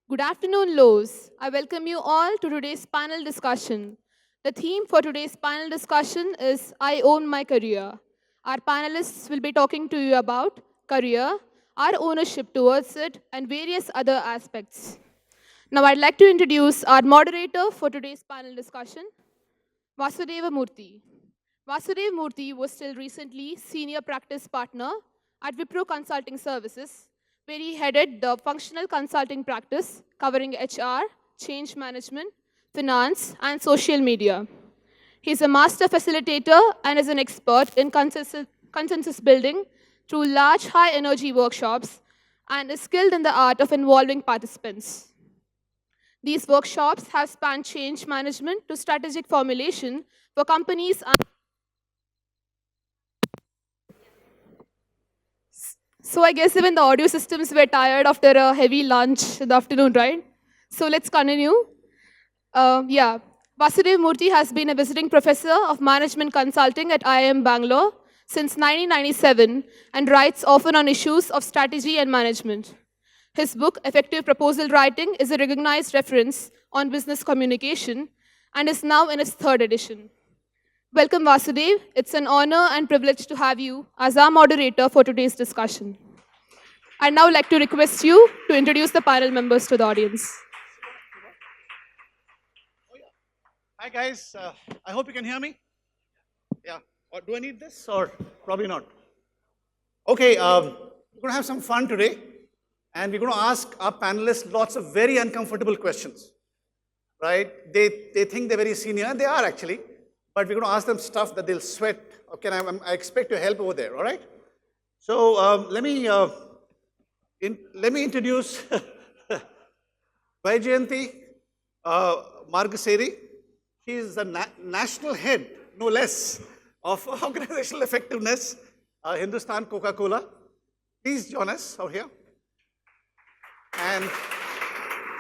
Good afternoon, Lowe's. I welcome you all to today's panel discussion. The theme for today's panel discussion is I Own My Career. Our panelists will be talking to you about career, our ownership towards it, and various other aspects. Now, I'd like to introduce our moderator for today's panel discussion, Vasudeva Murthy. Vasudev Murthy was till recently senior practice partner at Wipro Consulting Services, where he headed the functional consulting practice covering HR, change management, finance, and social media. He's a master facilitator and is an expert in consensus building through large high energy workshops and is skilled in the art of involving participants. These workshops have spanned change management to strategic formulation for companies. So I guess even the audio systems were tired after a heavy lunch in the afternoon, right? So let's continue. Yeah, Vasudev Murthy has been a visiting professor of management consulting at IIM Bangalore since 1997 and writes often on issues of strategy and management. His book, Effective Proposal Writing, is a recognized reference on business communication and is now in its third edition. Welcome, Vasudev. It's an honor and privilege to have you as our moderator for today's discussion. I'd now like to request you to introduce the panel members to the audience. Hi guys, I hope you can hear me. Yeah, or do I need this or probably not? Okay, we're going to have some fun today and we're going to ask our panelists lots of very uncomfortable questions, right? They think they're very senior, they are actually, but we're going to ask them stuff that they'll sweat. Okay, I expect your help over there, all right? So let me introduce Vaijayanti Margaseri. He is the national head, no less, of organizational effectiveness, Hindustan Coca-Cola. Please join us out here and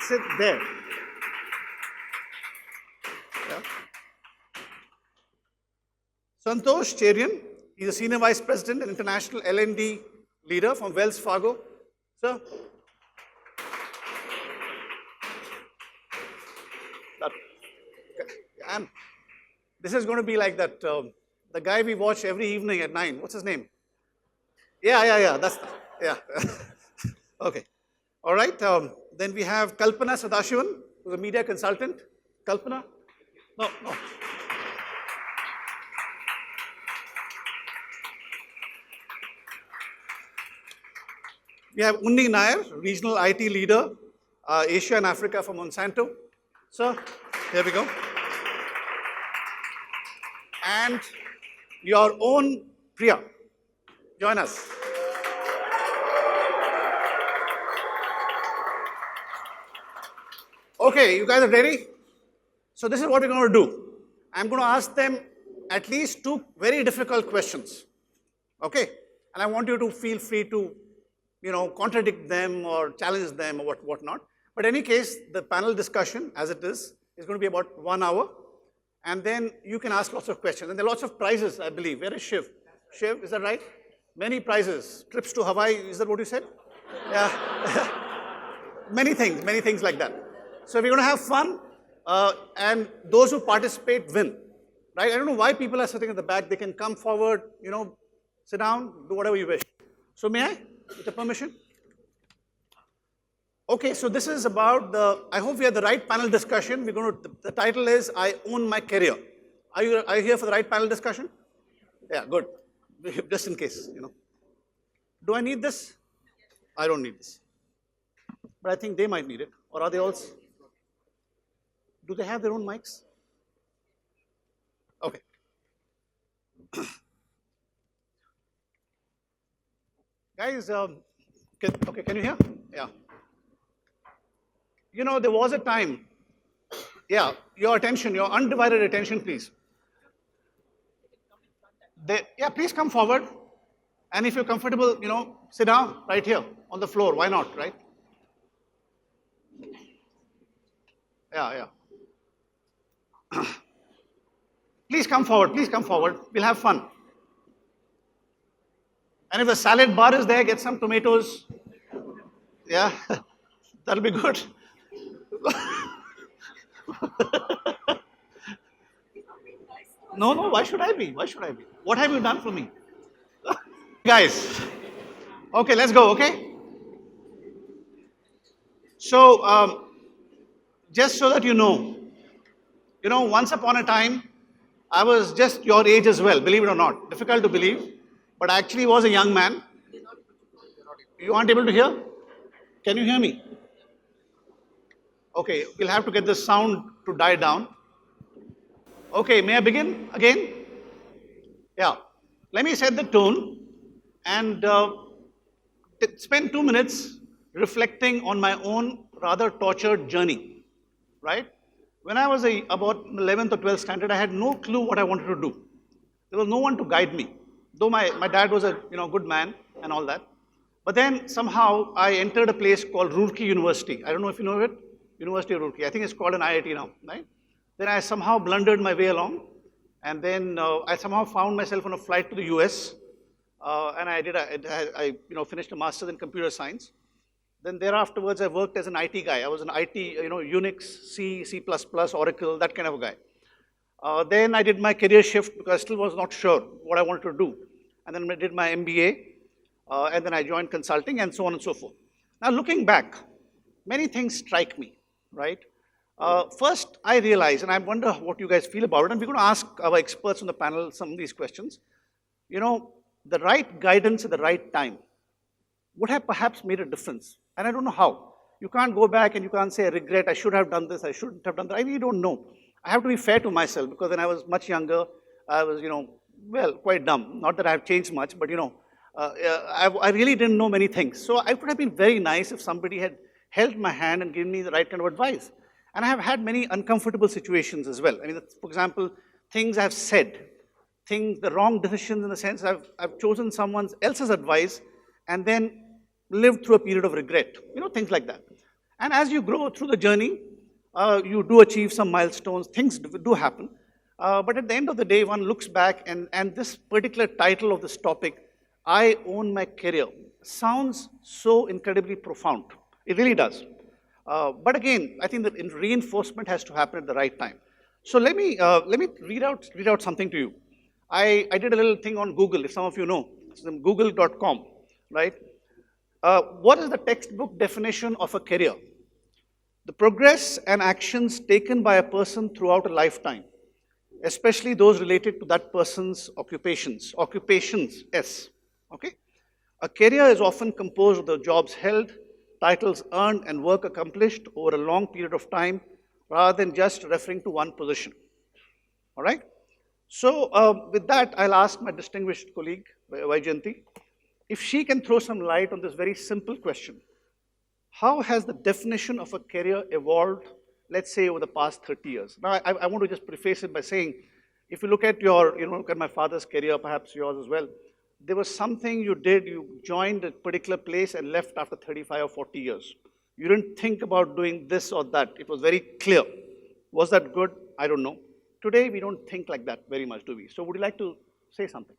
sit there. Yeah. Santosh Cherian, he's a senior vice president and international L&D leader from Wells Fargo. Sir. And this is going to be like that, the guy we watch every evening at 9. What's his name? Yeah. Yeah. Okay. All right. Then we have Kalpana Sadashivan, who's a media consultant. Kalpana? No. We have Unni Nair, regional IT leader, Asia and Africa for Monsanto. So, here we go. And your own Priya. Join us. Okay, you guys are ready? So this is what we're going to do. I'm going to ask them at least 2 very difficult questions. Okay? And I want you to feel free to, contradict them or challenge them or whatnot. But in any case, the panel discussion, as it is going to be about 1 hour. And then you can ask lots of questions. And there are lots of prizes, I believe. Where is Shiv? Shiv, is that right? Many prizes. Trips to Hawaii, is that what you said? Yeah. many things like that. So we're going to have fun. And those who participate win. Right? I don't know why people are sitting at the back. They can come forward, sit down, do whatever you wish. So may I, with your permission? Okay, so this is about I hope we have the right panel discussion. The title is, I Own My Career. Are you here for the right panel discussion? Yeah, good. Just in case, Do I need this? I don't need this. But I think they might need it. Or are they also? Do they have their own mics? Okay. Guys, can you hear? Yeah. There was a time. Yeah, your attention, your undivided attention, please. Please come forward. And if you're comfortable, sit down right here on the floor. Why not, right? Yeah. Please come forward. We'll have fun. And if the salad bar is there, get some tomatoes. Yeah, that'll be good. No, no, why should I be? Why should I be? What have you done for me? Guys, okay, let's go, okay? So, just so that you know, once upon a time, I was just your age as well, believe it or not. Difficult to believe, but I actually was a young man. You aren't able to hear? Can you hear me? Okay, we'll have to get the sound to die down. Okay, may I begin again? Yeah. Let me set the tone and spend 2 minutes reflecting on my own rather tortured journey, right? When I was about 11th or 12th standard, I had no clue what I wanted to do. There was no one to guide me, though my dad was a good man and all that. But then somehow I entered a place called Roorkee University. I don't know if you know it, University of Roorkee. I think it's called an IIT now, right? Then I somehow blundered my way along, and then I somehow found myself on a flight to the US, and I finished a master's in computer science. Then thereafterwards, I worked as an IT guy. I was an IT, Unix, C, C++, Oracle, that kind of a guy. Then I did my career shift because I still was not sure what I wanted to do. And then I did my MBA, and then I joined consulting and so on and so forth. Now looking back, many things strike me, right? First, I realize, and I wonder what you guys feel about it, and we're going to ask our experts on the panel some of these questions. You know, the right guidance at the right time would have perhaps made a difference. And I don't know how. You can't go back and you can't say, I regret, I should have done this, I shouldn't have done that. I really don't know. I have to be fair to myself because when I was much younger, I was, well, quite dumb. Not that I have changed much, but I really didn't know many things. So I could have been very nice if somebody had held my hand and given me the right kind of advice. And I have had many uncomfortable situations as well. I mean, for example, things I've said, the wrong decisions in the sense I've chosen someone else's advice and then lived through a period of regret, things like that. And as you grow through the journey, you do achieve some milestones, things do happen. But at the end of the day, one looks back and this particular title of this topic, I Own My Career, sounds so incredibly profound. It really does. But again, I think that reinforcement has to happen at the right time. So let me read out something to you. I did a little thing on Google, if some of you know, it's google.com, right? What is the textbook definition of a career? The progress and actions taken by a person throughout a lifetime, especially those related to that person's occupations, S, okay? A career is often composed of the jobs held, titles earned, and work accomplished over a long period of time, rather than just referring to one position, all right? So with that, I'll ask my distinguished colleague, Vaijayanti, if she can throw some light on this very simple question. How has the definition of a career evolved, let's say, over the past 30 years? Now, I want to just preface it by saying, if you look at look at my father's career, perhaps yours as well, there was something you did, you joined a particular place and left after 35 or 40 years. You didn't think about doing this or that. It was very clear. Was that good? I don't know. Today, we don't think like that very much, do we? So would you like to say something?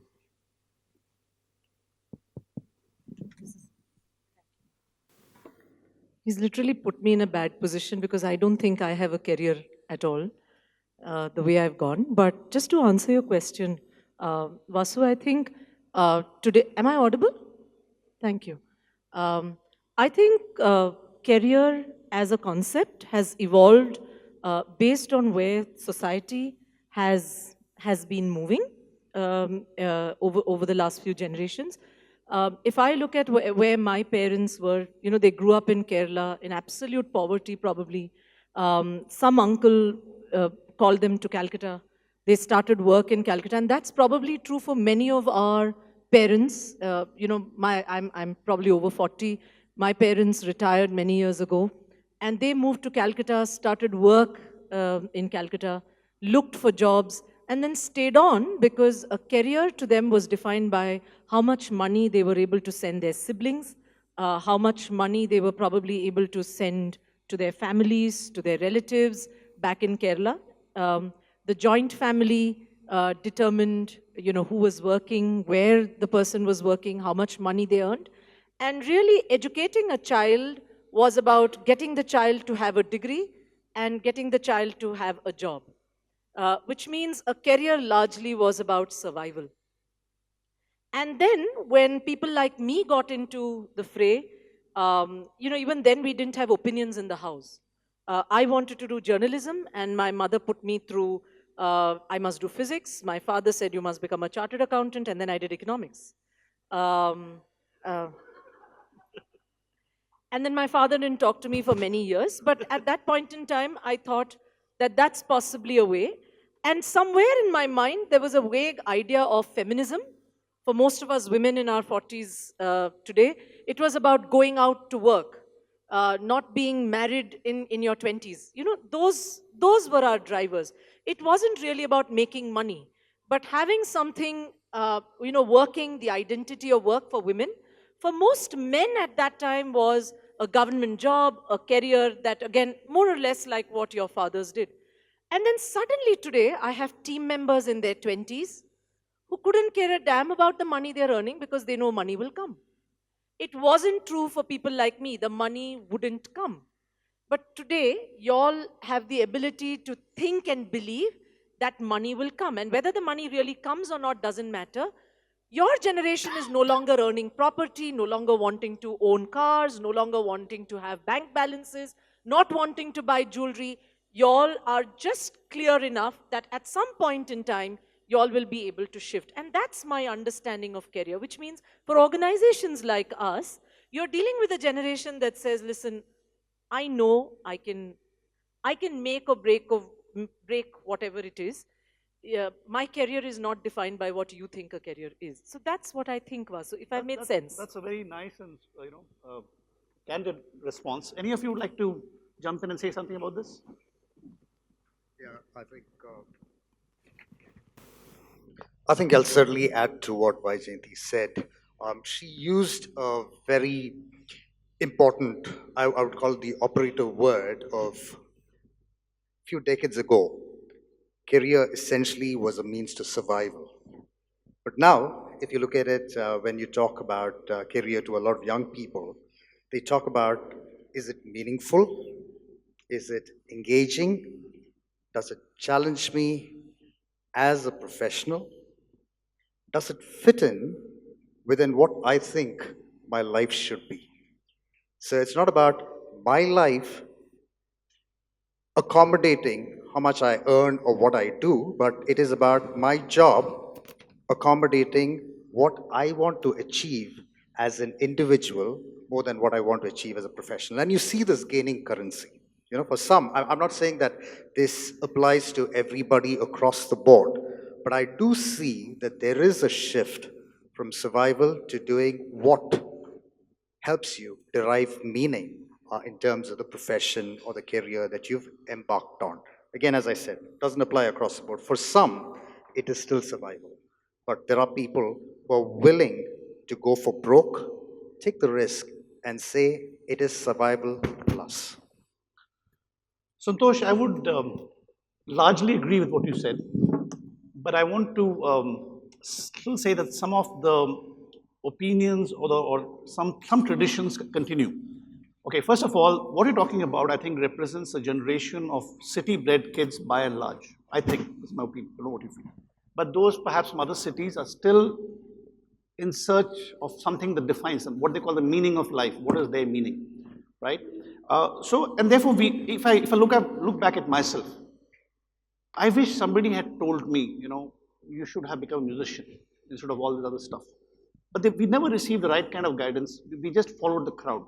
He's literally put me in a bad position because I don't think I have a career at all, the way I've gone. But just to answer your question, Vasu, I think today, am I audible? Thank you. I think career as a concept has evolved based on where society has been moving over the last few generations. If I look at where my parents were, they grew up in Kerala in absolute poverty probably. Some uncle called them to Calcutta. They started work in Calcutta, and that's probably true for many of our parents. I'm probably over 40. My parents retired many years ago, and they moved to Calcutta, started work in Calcutta, looked for jobs, and then stayed on because a career to them was defined by how much money they were able to send their siblings, how much money they were probably able to send to their families, to their relatives back in Kerala. The joint family determined, who was working, where the person was working, how much money they earned. And really educating a child was about getting the child to have a degree and getting the child to have a job, which means a career largely was about survival. And then when people like me got into the fray, even then we didn't have opinions in the house. I wanted to do journalism, and my mother put me through, I must do physics. My father said, you must become a chartered accountant, and then I did economics. Um, uh, and then my father didn't talk to me for many years. But at that point in time, I thought that that's possibly a way. And somewhere in my mind, there was a vague idea of feminism. For most of us women in our 40s today, it was about going out to work, not being married in your 20s. Those were our drivers. It wasn't really about making money, but having something, working, the identity of work for women. For most men at that time was a government job, a career that, again, more or less like what your fathers did. And then suddenly today, I have team members in their 20s who couldn't care a damn about the money they're earning because they know money will come. It wasn't true for people like me. The money wouldn't come. But today, y'all have the ability to think and believe that money will come. And whether the money really comes or not doesn't matter. Your generation is no longer earning property, no longer wanting to own cars, no longer wanting to have bank balances, not wanting to buy jewelry. Y'all are just clear enough that at some point in time, y'all will be able to shift. And that's my understanding of career, which means for organizations like us, you're dealing with a generation that says, listen, I know I can break whatever it is. Yeah, my career is not defined by what you think a career is. So that's what I think was. So if I made sense. That's a very nice and candid response. Any of you would like to jump in and say something about this? Yeah, I think I'll certainly add to what Vaijayanti said. She used a very important, I would call it the operative word of a few decades ago. Career essentially was a means to survival. But now, if you look at it, when you talk about career to a lot of young people, they talk about, is it meaningful? Is it engaging? Does it challenge me as a professional? Does it fit in within what I think my life should be? So it's not about my life accommodating how much I earn or what I do, but it is about my job accommodating what I want to achieve as an individual more than what I want to achieve as a professional. And you see this gaining currency. For some, I'm not saying that this applies to everybody across the board, but I do see that there is a shift from survival to doing what helps you derive meaning in terms of the profession or the career that you've embarked on. Again, as I said, it doesn't apply across the board. For some, it is still survival. But there are people who are willing to go for broke, take the risk, and say it is survival plus. Santosh, I would largely agree with what you said, but I want to still say that some of the opinions or some traditions continue. Okay, first of all, what you're talking about, I think, represents a generation of city-bred kids by and large. I think, that's my opinion, I don't know what you feel. But those perhaps from other cities are still in search of something that defines them, what they call the meaning of life. What is their meaning, right? And therefore, if I look back at myself, I wish somebody had told me, you should have become a musician instead of all this other stuff. But we never received the right kind of guidance. We just followed the crowd.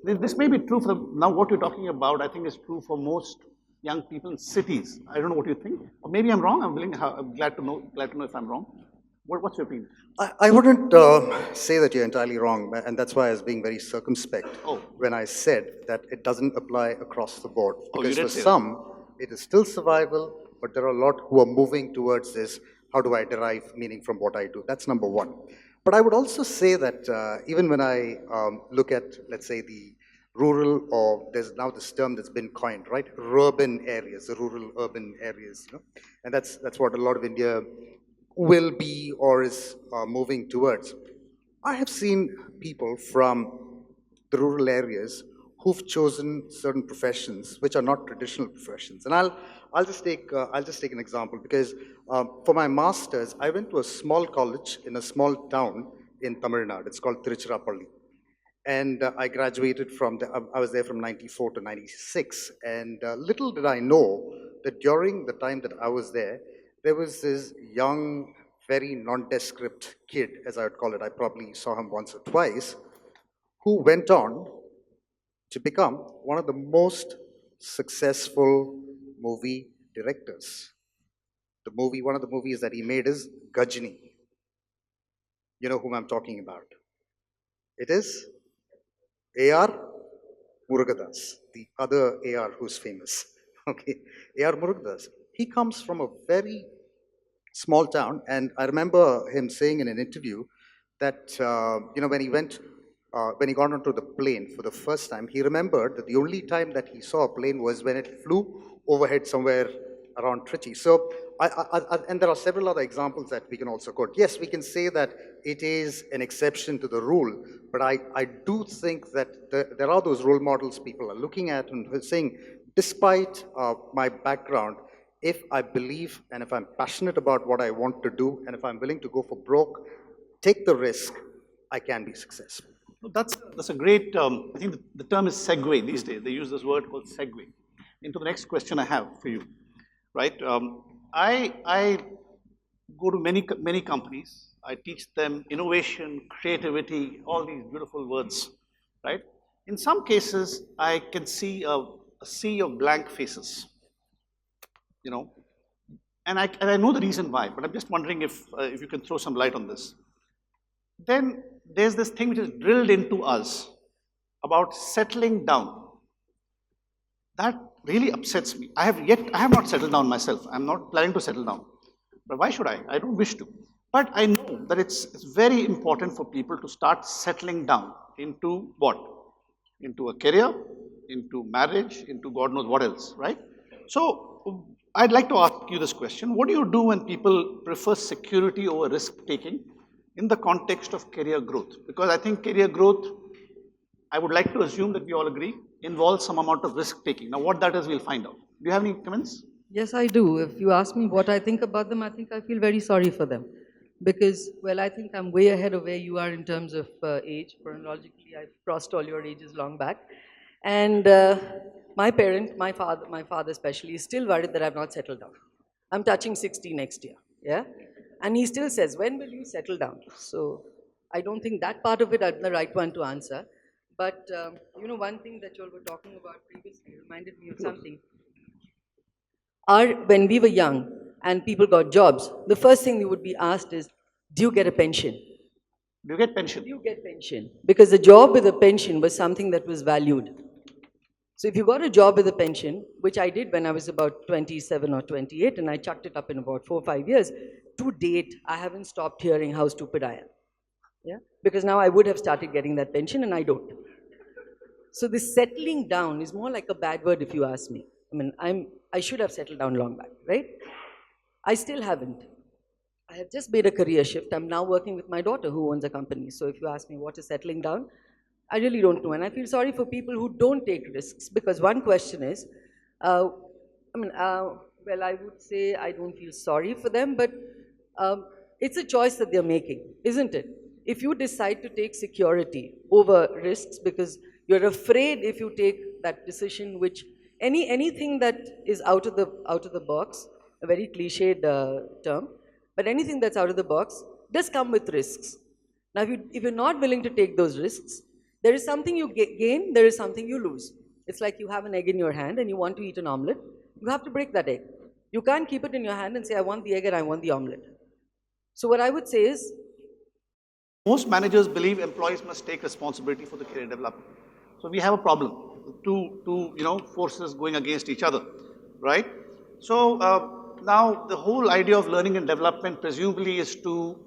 This may be true for now. What you're talking about, I think, is true for most young people in cities. I don't know what you think, or maybe I'm wrong. I'm glad to know if I'm wrong. What's your opinion? I wouldn't say that you're entirely wrong, and that's why I was being very circumspect when I said that it doesn't apply across the board. Because for some, it is still survival, but there are a lot who are moving towards this, how do I derive meaning from what I do? That's number one. But I would also say that even when I look at, let's say, the rural, or there's now this term that's been coined, right? Urban areas, the rural-urban areas, and that's what a lot of India will be or is moving towards. I have seen people from the rural areas who've chosen certain professions which are not traditional professions. And I'll just take an example because for my masters, I went to a small college in a small town in Tamil Nadu. It's called Tiruchirappalli. And I graduated from I was there from 94 to 96. And little did I know that during the time that I was there was this young, very nondescript kid, as I would call it. I probably saw him once or twice, who went on to become one of the most successful movie directors. One of the movies that he made is Gajini. You know whom I'm talking about. It is A.R. Murugadas, the other A.R. who's famous. Okay, A.R. Murugadas. He comes from a very small town, and I remember him saying in an interview that when he got onto the plane for the first time, he remembered that the only time that he saw a plane was when it flew overhead somewhere around Trichy. So, and there are several other examples that we can also quote. Yes, we can say that it is an exception to the rule, but I do think that there are those role models people are looking at and saying, despite my background, if I believe and if I'm passionate about what I want to do, and if I'm willing to go for broke, take the risk, I can be successful. That's a great, I think the term is segue these days. They use this word called segue into the next question I have for you, right? I go to many companies. I teach them innovation, creativity, all these beautiful words, right? In some cases, I can see a sea of blank faces, you know, and I know the reason why, but I'm just wondering if you can throw some light on this. Then there's this thing which is drilled into us about settling down. That really upsets me. I have not settled down myself. I'm not planning to settle down. But why should I? I don't wish to. But I know that it's very important for people to start settling down into what? Into a career, into marriage, into God knows what else, right? So I'd like to ask you this question. What do you do when people prefer security over risk taking in the context of career growth? Because I think career growth, I would like to assume that we all agree, involves some amount of risk taking. Now, what that is, we'll find out. Do you have any comments? Yes, I do. If you ask me what I think about them, I think I feel very sorry for them. Because, well, I think I'm way ahead of where you are in terms of age. Chronologically, I've crossed all your ages long back. And my father especially, is still worried that I've not settled down. I'm touching 60 next year, yeah? And he still says, when will you settle down? So I don't think that part of it I'm the right one to answer. But, one thing that you all were talking about previously reminded me of something. When we were young and people got jobs, the first thing we would be asked is, do you get a pension? Do you get pension? Do you get pension? Because the job with a pension was something that was valued. So if you got a job with a pension, which I did when I was about 27 or 28, and I chucked it up in about 4 or 5 years, to date, I haven't stopped hearing how stupid I am. Yeah? Because now I would have started getting that pension and I don't. So this settling down is more like a bad word if you ask me. I mean, I should have settled down long back, right? I still haven't. I have just made a career shift. I'm now working with my daughter who owns a company. So if you ask me what is settling down, I really don't know. And I feel sorry for people who don't take risks, because one question is, well, I would say I don't feel sorry for them, but it's a choice that they're making, isn't it? If you decide to take security over risks because you're afraid if you take that decision, which anything that is out of the box, a very cliched term, but anything that's out of the box does come with risks. Now, if you're not willing to take those risks, there is something you gain, there is something you lose. It's like you have an egg in your hand and you want to eat an omelette. You have to break that egg. You can't keep it in your hand and say, I want the egg and I want the omelette. So what I would say is, most managers believe employees must take responsibility for the career development. So we have a problem, two forces going against each other, right? So now the whole idea of learning and development presumably is to,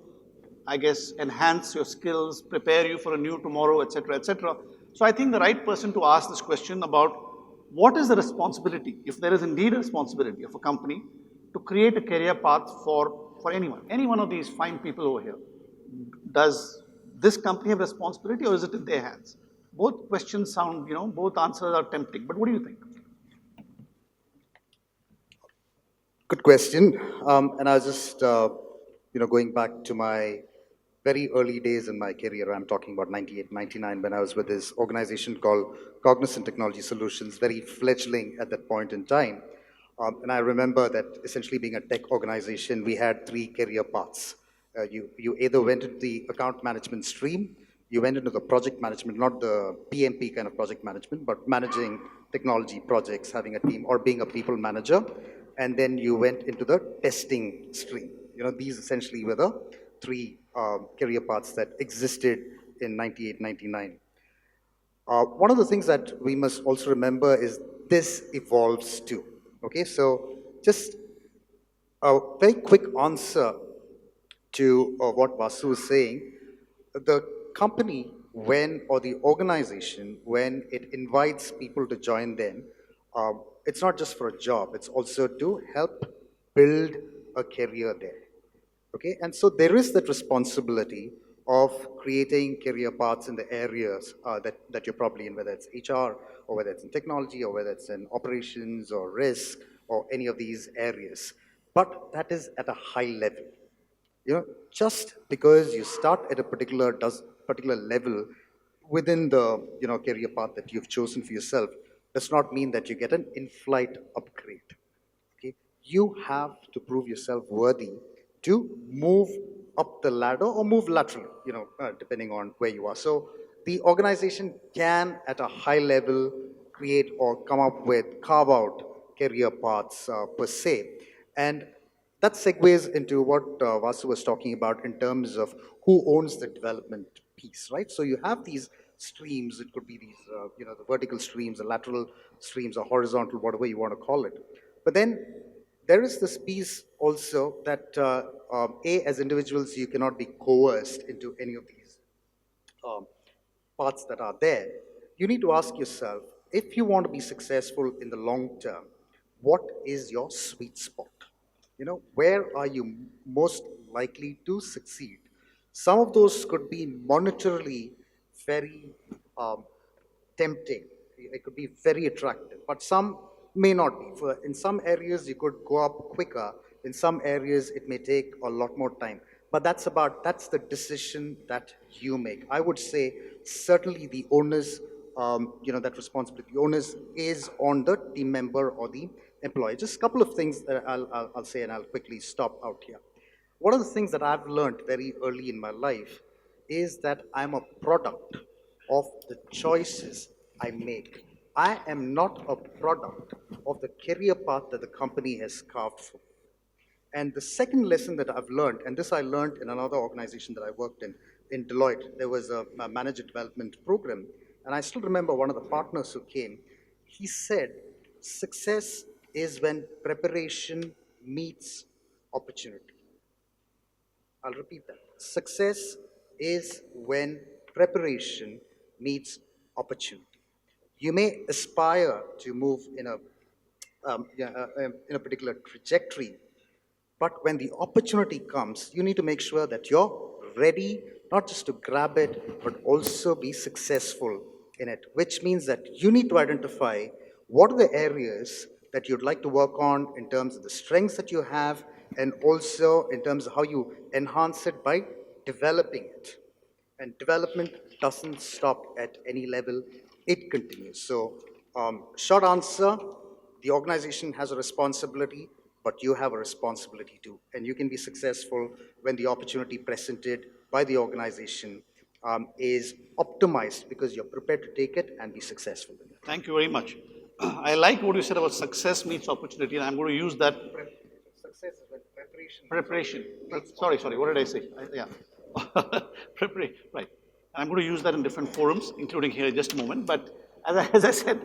I guess, enhance your skills, prepare you for a new tomorrow, etc., etc. So I think the right person to ask this question about what is the responsibility, if there is indeed a responsibility of a company to create a career path for anyone, any one of these fine people over here. Does this company have responsibility or is it in their hands? Both questions sound, both answers are tempting. But what do you think? Good question. And I was just, going back to my very early days in my career. I'm talking about 98, 99, when I was with this organization called Cognizant Technology Solutions, very fledgling at that point in time. And I remember that essentially being a tech organization, we had three career paths. You either went into the account management stream, you went into the project management, not the PMP kind of project management, but managing technology projects, having a team, or being a people manager. And then you went into the testing stream. These essentially were the three career paths that existed in 98, 99. One of the things that we must also remember is this evolves too. Okay, so just a very quick answer to what Vasu is saying. The company, when, or the organization, when it invites people to join them, it's not just for a job, it's also to help build a career there. Okay, and so there is that responsibility of creating career paths in the areas that you're probably in, whether it's HR, or whether it's in technology, or whether it's in operations, or risk, or any of these areas. But that is at a high level. Just because you start at a particular level within the career path that you've chosen for yourself does not mean that you get an in-flight upgrade. Okay, you have to prove yourself worthy to move up the ladder or move laterally, depending on where you are. So the organization can, at a high level, create or carve out career paths per se. And that segues into what Vasu was talking about in terms of who owns the development piece, right? So you have these streams. It could be these, the vertical streams, the lateral streams, or horizontal, whatever you want to call it. But then there is this piece also that, as individuals, you cannot be coerced into any of these paths that are there. You need to ask yourself, if you want to be successful in the long term, what is your sweet spot? Where are you most likely to succeed? Some of those could be monetarily very tempting. It could be very attractive, but some may not be. In some areas, you could go up quicker. In some areas, it may take a lot more time. But that's the decision that you make. I would say certainly the onus, that responsibility, the onus is on the team member or the employee. Just a couple of things that I'll say, and I'll quickly stop out here. One of the things that I've learned very early in my life is that I'm a product of the choices I make. I am not a product of the career path that the company has carved for me. And the second lesson that I've learned, and this I learned in another organization that I worked in Deloitte, there was a manager development program, and I still remember one of the partners who came, he said, success is when preparation meets opportunity. I'll repeat that. Success is when preparation meets opportunity. You may aspire to move in a particular trajectory, but when the opportunity comes, you need to make sure that you're ready, not just to grab it, but also be successful in it, which means that you need to identify what are the areas that you'd like to work on in terms of the strengths that you have, and also in terms of how you enhance it by developing it. And development doesn't stop at any level, it continues. So, short answer, the organization has a responsibility, but you have a responsibility too. And you can be successful when the opportunity presented by the organization is optimized, because you're prepared to take it and be successful in it. Thank you very much. I like what you said about success meets opportunity, and I'm going to use that. Success is when preparation. Sorry, what did I say? Yeah. Preparation, right. And I'm going to use that in different forums, including here in just a moment. But as I said,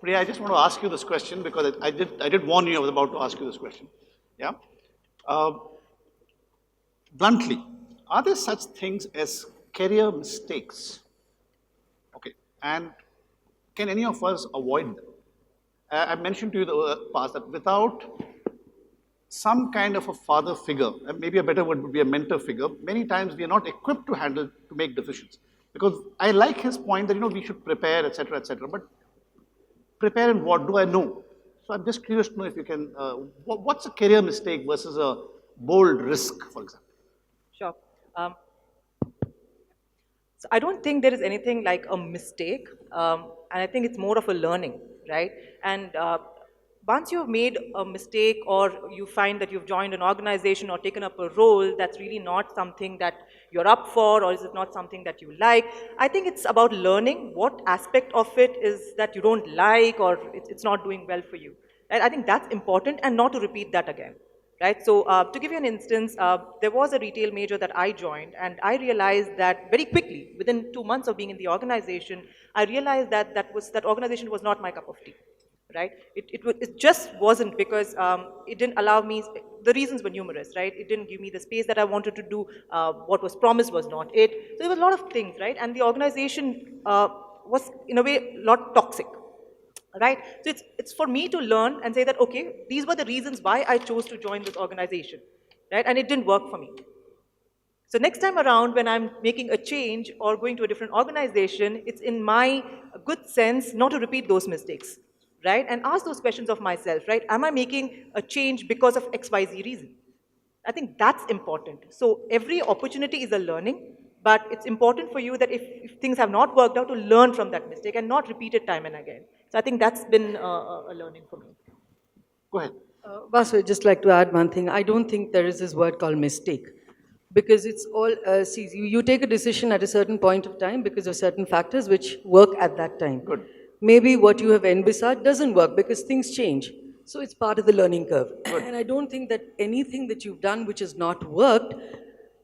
Priya, I just want to ask you this question because I did warn you I was about to ask you this question. Yeah. Bluntly, are there such things as career mistakes? Okay. And can any of us avoid them? I mentioned to you the past that without some kind of a father figure, maybe a better word would be a mentor figure, many times we are not equipped to make decisions. Because I like his point that, we should prepare, etc., but prepare in what? Do I know? So I'm just curious to know if you can, what's a career mistake versus a bold risk, for example? Sure. Um, so I don't think there is anything like a mistake, and I think it's more of a learning, right? And once you've made a mistake or you find that you've joined an organization or taken up a role that's really not something that you're up for or is it not something that you like, I think it's about learning what aspect of it is that you don't like or it's not doing well for you. And I think that's important and not to repeat that again. Right? So to give you an instance, there was a retail major that I joined, and I realized that very quickly, within 2 months of being in the organization, I realized that that organization was not my cup of tea. Right? It just wasn't because it didn't allow me. The reasons were numerous, right? It didn't give me the space that I wanted to do. What was promised was not it. So there were a lot of things, right? And the organization was, in a way, a lot toxic, right? So it's for me to learn and say that, okay, these were the reasons why I chose to join this organization, right? And it didn't work for me. So next time around, when I'm making a change or going to a different organization, it's in my good sense not to repeat those mistakes, right? And ask those questions of myself, right? Am I making a change because of XYZ reason? I think that's important. So every opportunity is a learning, but it's important for you that if things have not worked out, to learn from that mistake and not repeat it time and again. So I think that's been a learning for me. Go ahead. Vasu, I'd just like to add one thing. I don't think there is this word called mistake. Because it's all, see, you take a decision at a certain point of time because of certain factors which work at that time. Good. Maybe what you have envisaged doesn't work because things change. So it's part of the learning curve. And I don't think that anything that you've done which has not worked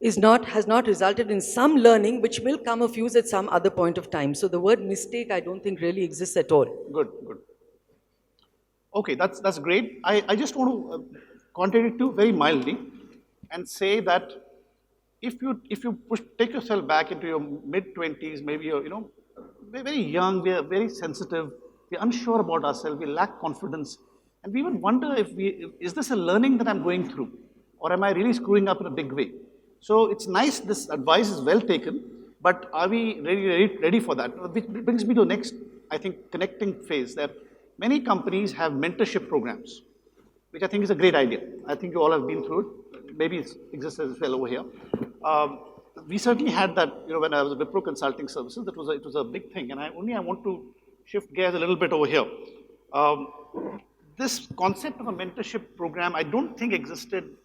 has not resulted in some learning which will come of use at some other point of time. So the word mistake I don't think really exists at all. Good, good. Okay, that's great. I just want to contradict you very mildly and say that if you take yourself back into your mid-20s, maybe you're, we're very young, we're very sensitive, we're unsure about ourselves, we lack confidence, and we even wonder is this a learning that I'm going through, or am I really screwing up in a big way? So it's nice, this advice is well taken, but are we ready for that? Which brings me to the next, I think, connecting phase, that many companies have mentorship programs, which I think is a great idea. I think you all have been through it. Maybe it exists as well over here. We certainly had that, when I was at Wipro Consulting Services, it was a big thing. And I want to shift gears a little bit over here. This concept of a mentorship program, I don't think existed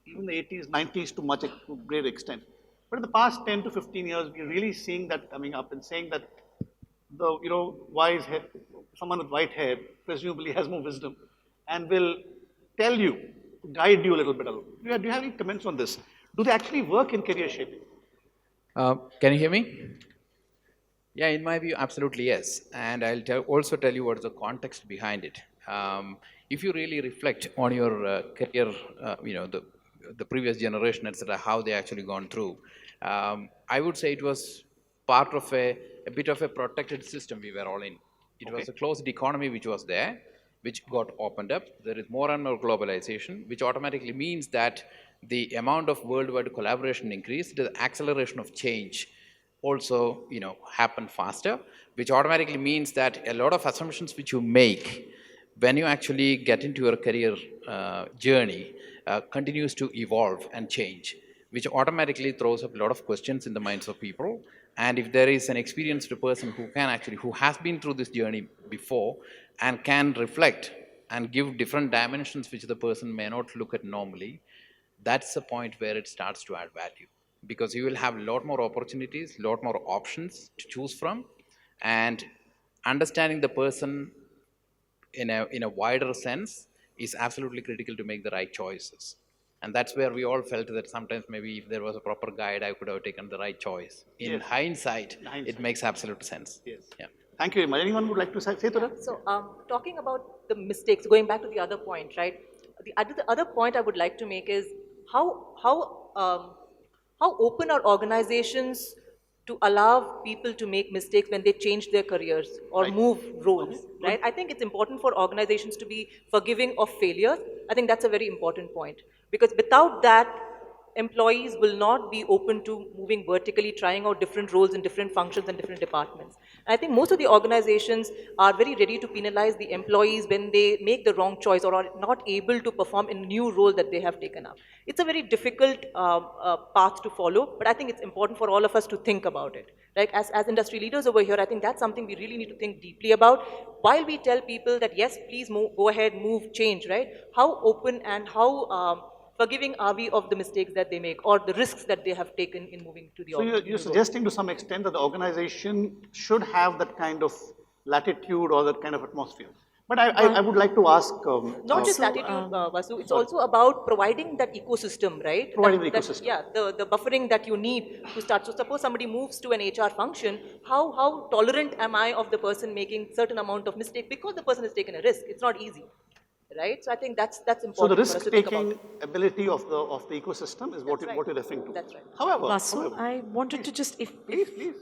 even in the 80s, 90s to great extent. But in the past 10 to 15 years, we're really seeing that coming up and saying that wise hair, someone with white hair presumably has more wisdom and will tell you, guide you a little bit along. Do you have any comments on this? Do they actually work in career shaping? Can you hear me? Yeah, in my view, absolutely yes. And I'll also tell you what is the context behind it. If you really reflect on your career, the previous generation, etc., how they actually gone through, I would say it was part of a bit of a protected system we were all in. It was a closed economy which was there, which got opened up. There is more and more globalization, which automatically means that the amount of worldwide collaboration increased, the acceleration of change also, happen faster, which automatically means that a lot of assumptions which you make when you actually get into your career journey continues to evolve and change, which automatically throws up a lot of questions in the minds of people. And if there is an experienced person who has been through this journey before and can reflect and give different dimensions which the person may not look at normally, that's the point where it starts to add value. Because you will have a lot more opportunities, a lot more options to choose from, and understanding the person in a wider sense is absolutely critical to make the right choices. And that's where we all felt that sometimes maybe if there was a proper guide, I could have taken the right choice. In hindsight, it makes absolute sense. Yes. Yeah. Thank you very much. Anyone would like to say to that? So talking about the mistakes, going back to the other point, right? The other point I would like to make is how open are organizations to allow people to make mistakes when they change their careers or move roles, right? I think it's important for organizations to be forgiving of failures. I think that's a very important point, because without that, employees will not be open to moving vertically, trying out different roles in different functions and different departments. And I think most of the organizations are very ready to penalize the employees when they make the wrong choice or are not able to perform in a new role that they have taken up. It's a very difficult path to follow, but I think it's important for all of us to think about it. Like as industry leaders over here, I think that's something we really need to think deeply about. While we tell people that yes, please move, go ahead, move, change, right? How open and how forgiving are we of the mistakes that they make or the risks that they have taken in moving to the So you're suggesting to some extent that the organization should have that kind of latitude or that kind of atmosphere. But I would like to ask... not just attitude, Vasu, it's also about providing that ecosystem, right? Providing the ecosystem. Yeah, the buffering that you need to start. So suppose somebody moves to an HR function, how tolerant am I of the person making certain amount of mistake because the person has taken a risk? It's not easy, right? So I think that's important. So the for us to think about. risk-taking ability of the ecosystem is what you're referring to. That's right. However, Vasu, I wanted to just, please.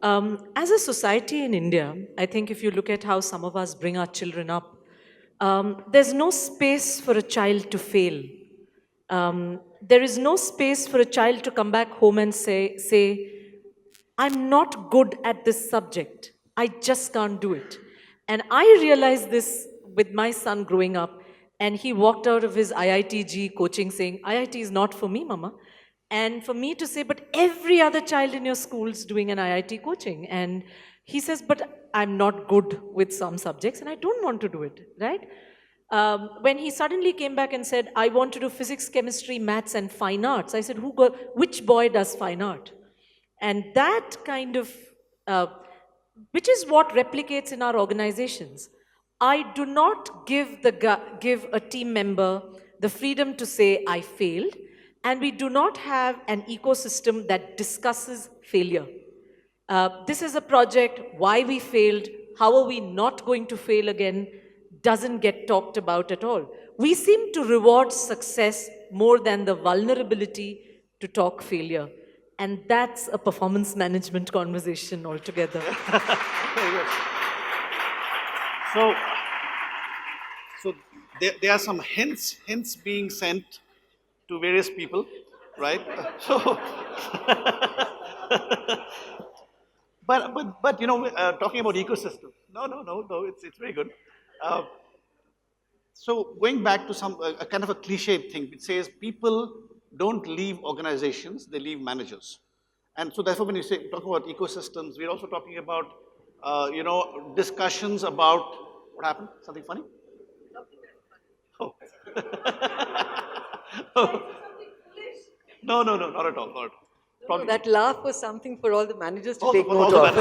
as a society in India, I think if you look at how some of us bring our children up, there's no space for a child to fail. There is no space for a child to come back home and say, I'm not good at this subject. I just can't do it. And I realized this with my son growing up, and he walked out of his IITG coaching saying, IIT is not for me, Mama. And for me to say, but every other child in your school's doing an IIT coaching. And he says, but I'm not good with some subjects and I don't want to do it, right? When he suddenly came back and said, I want to do physics, chemistry, maths, and fine arts, I said, which boy does fine art? And that kind of, which is what replicates in our organizations. I do not give a team member the freedom to say, I failed. And we do not have an ecosystem that discusses failure. This is a project, why we failed, how are we not going to fail again, doesn't get talked about at all. We seem to reward success more than the vulnerability to talk failure. And that's a performance management conversation altogether. Very good. So there are some hints being sent to various people, right? So, but you know, talking about ecosystem. No, it's very good. So going back to a kind of a cliched thing, it says people don't leave organizations, they leave managers. And so therefore when you talk about ecosystems, we're also talking about, you know, discussions about, what happened? Something funny? Oh. No, not at all. No, that laugh was something for all the managers to take note of.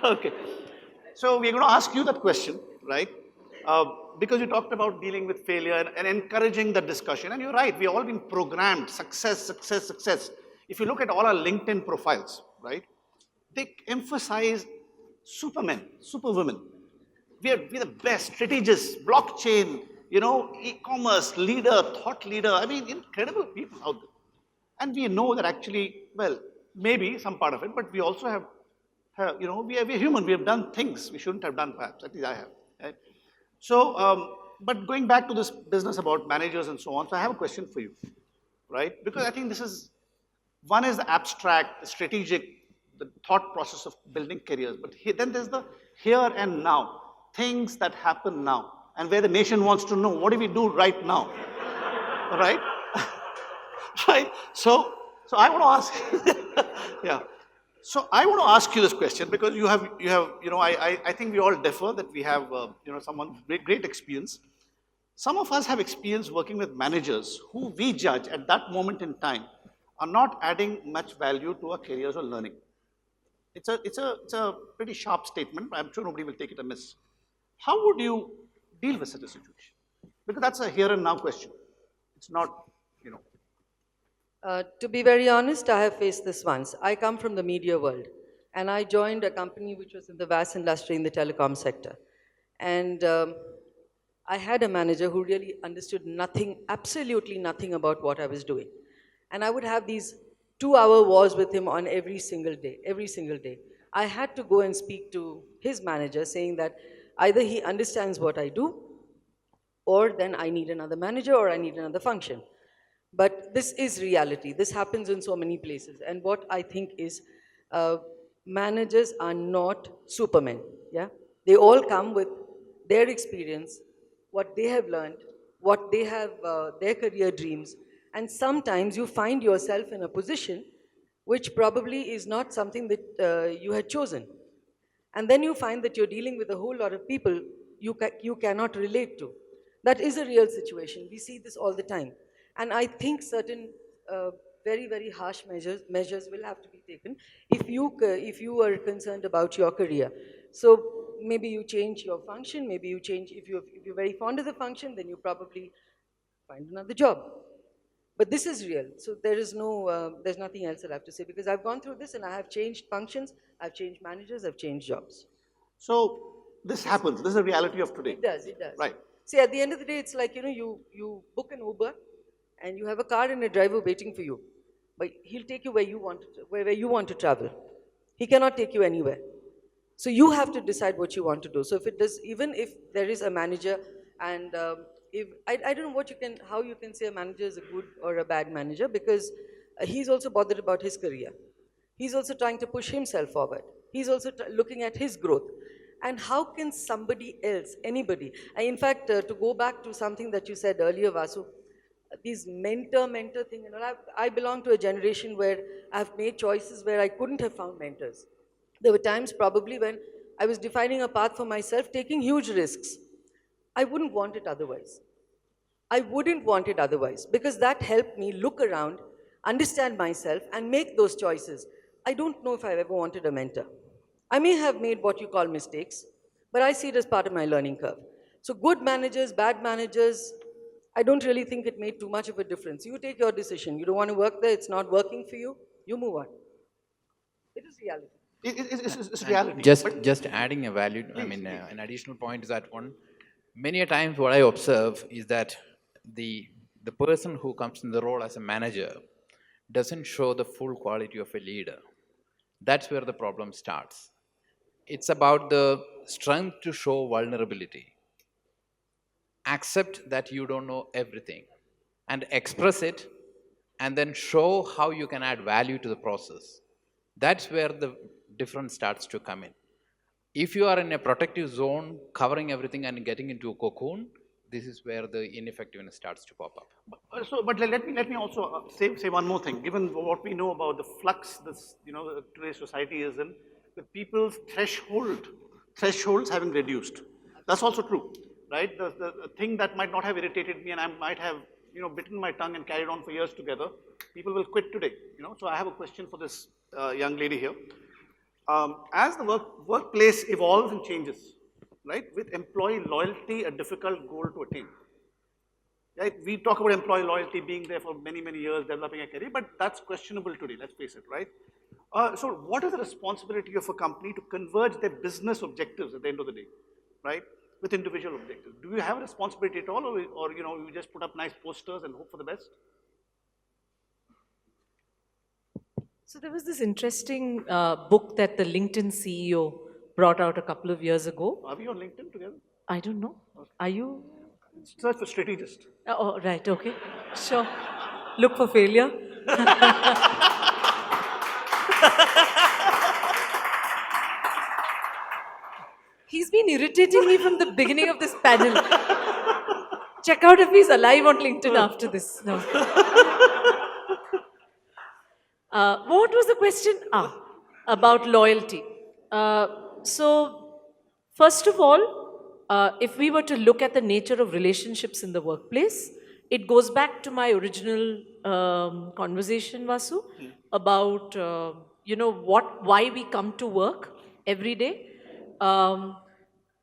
Okay. So we're going to ask you that question, right? Because you talked about dealing with failure and encouraging the discussion. And you're right, we've all been programmed, success. If you look at all our LinkedIn profiles, right? They emphasize supermen, superwomen. We're the best strategists, blockchain, you know, e-commerce leader, thought leader. I mean, incredible people out there. And we know that actually, well, maybe some part of it, but we also have you know, we're human. We have done things we shouldn't have done, perhaps. At least I have. Right? So, but going back to this business about managers and so on, so I have a question for you, right? Because I think this is, one is the abstract, the strategic, the thought process of building careers, but then there's the here and now, things that happen now, and where the nation wants to know, what do we do right now, right? Right? So I want to ask, yeah. So I want to ask you this question because you have, you know, I think we all differ that we have, you know, someone with great experience. Some of us have experience working with managers who we judge at that moment in time are not adding much value to our careers or learning. It's a pretty sharp statement, but I'm sure nobody will take it amiss. How would you deal with such a situation? Because that's a here and now question. It's not, you know. To be very honest, I have faced this once. I come from the media world, and I joined a company which was in the vast industry in the telecom sector. And I had a manager who really understood nothing, absolutely nothing about what I was doing. And I would have these 2-hour wars with him on every single day. I had to go and speak to his manager saying that either he understands what I do, or then I need another manager or I need another function. But this is reality. This happens in so many places. And what I think is uh, managers are not supermen. Yeah, they all come with their experience, what they have learned, what they have, their career dreams. And sometimes you find yourself in a position which probably is not something that you had chosen. And then you find that you're dealing with a whole lot of people you cannot relate to. That is a real situation. We see this all the time. And I think certain very, very harsh measures will have to be taken if you are concerned about your career. So maybe you change your function, maybe you change, if you're very fond of the function, then you probably find another job. But this is real. So there's nothing else that I have to say because I've gone through this and I have changed functions, I've changed managers, I've changed jobs. So this happens. This is the reality of today. It does, it does. Right. See, at the end of the day, it's like, you book an Uber and you have a car and a driver waiting for you. But he'll take you where you want to travel. He cannot take you anywhere. So you have to decide what you want to do. So even if there is a manager and if, I don't know how you can say a manager is a good or a bad manager because he's also bothered about his career. He's also trying to push himself forward. He's also looking at his growth. And how can somebody else, anybody, in fact, to go back to something that you said earlier, Vasu, these mentor thing, I belong to a generation where I've made choices where I couldn't have found mentors. There were times probably when I was defining a path for myself, taking huge risks. I wouldn't want it otherwise. I wouldn't want it otherwise because that helped me look around, understand myself, and make those choices. I don't know if I've ever wanted a mentor. I may have made what you call mistakes, but I see it as part of my learning curve. So good managers, bad managers, I don't really think it made too much of a difference. You take your decision. You don't want to work there, it's not working for you, you move on. It is reality. It's And reality. just adding a value, I mean, an additional point is that one, many a times what I observe is that the person who comes in the role as a manager doesn't show the full quality of a leader. That's where the problem starts. It's about the strength to show vulnerability. Accept that you don't know everything and express it and then show how you can add value to the process. That's where the difference starts to come in. If you are in a protective zone, covering everything and getting into a cocoon, this is where the ineffectiveness starts to pop up. But let me also say one more thing. Given what we know about the flux today's society is in, the people's thresholds having reduced. That's also true, right? The thing that might not have irritated me and I might have bitten my tongue and carried on for years together, people will quit today. So I have a question for this young lady here. As the workplace evolves and changes, right, with employee loyalty a difficult goal to attain. Right? We talk about employee loyalty being there for many, many years, developing a career, but that's questionable today, let's face it, right? So what is the responsibility of a company to converge their business objectives at the end of the day, right, with individual objectives? Do you have a responsibility at all, or you just put up nice posters and hope for the best? So there was this interesting book that the LinkedIn CEO brought out a couple of years ago. Are we on LinkedIn together? I don't know. Are you? Search for strategist. Oh, right, okay. Sure. Look for failure. He's been irritating me from the beginning of this panel. Check out if he's alive on LinkedIn after this. No. What was the question? About loyalty. So, first of all, if we were to look at the nature of relationships in the workplace, it goes back to my original conversation, Vasu, about why we come to work every day.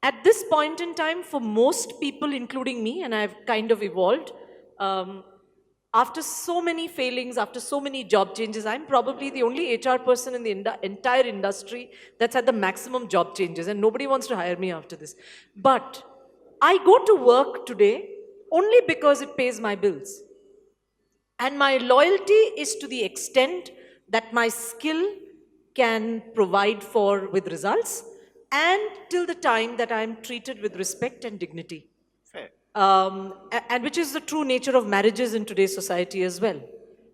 At this point in time, for most people, including me, and I've kind of evolved, after so many failings, after so many job changes, I'm probably the only HR person in the entire industry that's had the maximum job changes, and nobody wants to hire me after this. But I go to work today only because it pays my bills. And my loyalty is to the extent that my skill can provide for with results, and till the time that I'm treated with respect and dignity. Fair. and which is the true nature of marriages in today's society as well,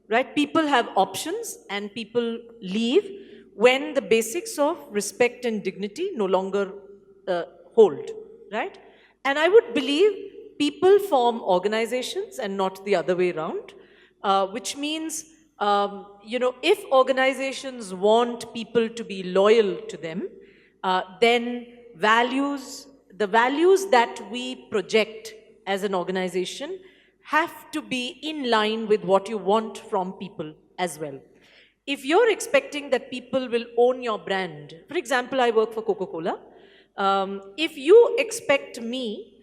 right? People have options and people leave when the basics of respect and dignity no longer hold, right? And I would believe people form organizations and not the other way around, which means, if organizations want people to be loyal to them, then the values that we project as an organization have to be in line with what you want from people as well. If you're expecting that people will own your brand, for example, I work for Coca-Cola. If you expect me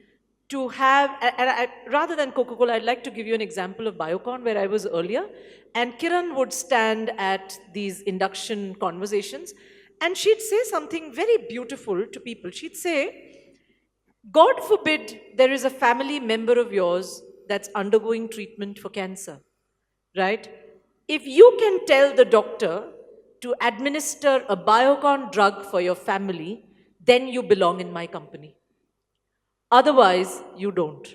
to have, rather than Coca-Cola, I'd like to give you an example of Biocon where I was earlier. And Kiran would stand at these induction conversations and she'd say something very beautiful to people. She'd say, God forbid there is a family member of yours that's undergoing treatment for cancer, right? If you can tell the doctor to administer a Biocon drug for your family, then you belong in my company. Otherwise, you don't.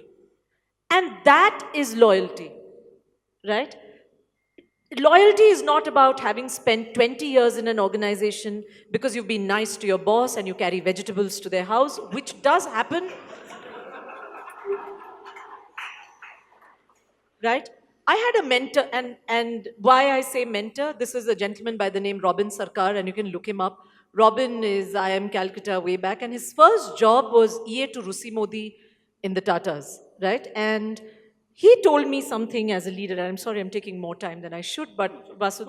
And that is loyalty, right? Loyalty is not about having spent 20 years in an organization because you've been nice to your boss and you carry vegetables to their house, which does happen, right? I had a mentor, and why I say mentor, this is a gentleman by the name Robin Sarkar, and you can look him up. Robin is IIM Calcutta way back, and his first job was EA to Rusi Modi in the Tatas, right? And he told me something as a leader, and I'm sorry I'm taking more time than I should, but Vasu,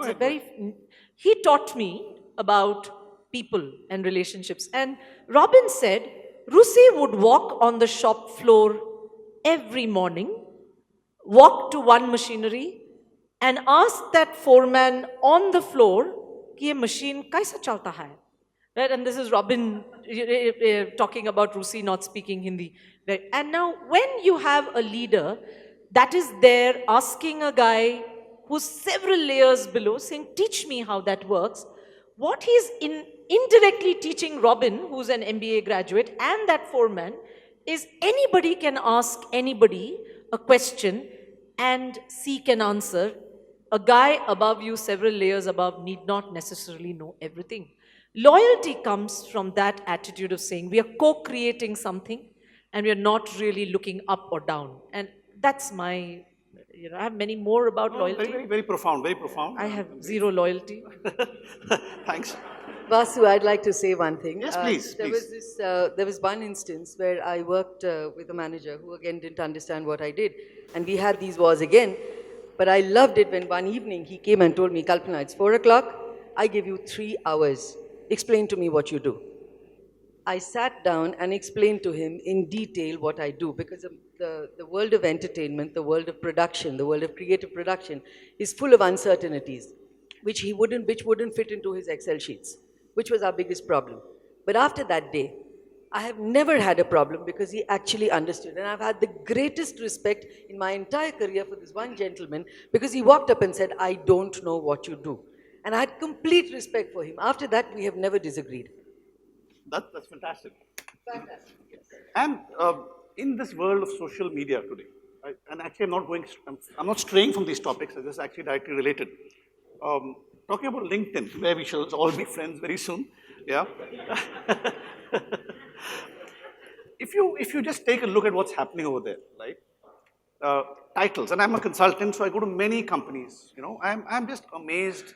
he taught me about people and relationships. And Robin said, Rusi would walk on the shop floor every morning, walk to one machinery and ask that foreman on the floor, कि ये machine कैसा चलता है? Right? And this is Robin talking about Rusi not speaking Hindi. Right? And now when you have a leader that is there asking a guy who's several layers below saying, teach me how that works, what he's indirectly teaching Robin, who's an MBA graduate, and that foreman, is anybody can ask anybody a question and seek an answer. A guy above you, several layers above, need not necessarily know everything. Loyalty comes from that attitude of saying we are co-creating something and we are not really looking up or down. And that's my, I have many more about loyalty. Very, very, very profound, very profound. I have zero loyalty. Thanks. Vasu, I'd like to say one thing. Yes, please. There was one instance where I worked with a manager who again didn't understand what I did. And we had these wars again. But I loved it when one evening he came and told me, Kalpana, it's 4 o'clock. I give you 3 hours. Explain to me what you do. I sat down and explained to him in detail what I do, because the world of entertainment, the world of production, the world of creative production is full of uncertainties, which wouldn't fit into his Excel sheets, which was our biggest problem. But after that day, I have never had a problem because he actually understood. And I've had the greatest respect in my entire career for this one gentleman because he walked up and said, I don't know what you do. And I had complete respect for him. After that, we have never disagreed. That's fantastic. Fantastic. Yes. And in this world of social media today, and actually I'm not straying from these topics, this is actually directly related. Talking about LinkedIn, where we shall all be friends very soon, yeah. If you just take a look at what's happening over there, right? Titles, and I'm a consultant, so I go to many companies, I'm just amazed.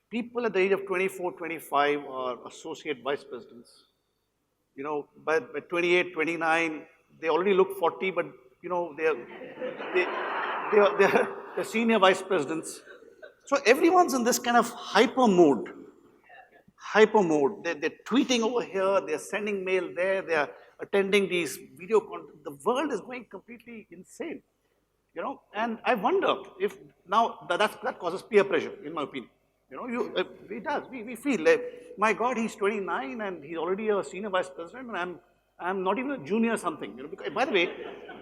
People at the age of 24, 25 are associate vice presidents. By 28, 29, they already look 40, but they're senior vice presidents. So everyone's in this kind of hyper mode. They're tweeting over here, they're sending mail there, they're attending these video conferences. The world is going completely insane. And I wonder if now that causes peer pressure, in my opinion. It does. We feel like, my God, he's 29 and he's already a senior vice president, and I'm not even a junior something. Because, by the way,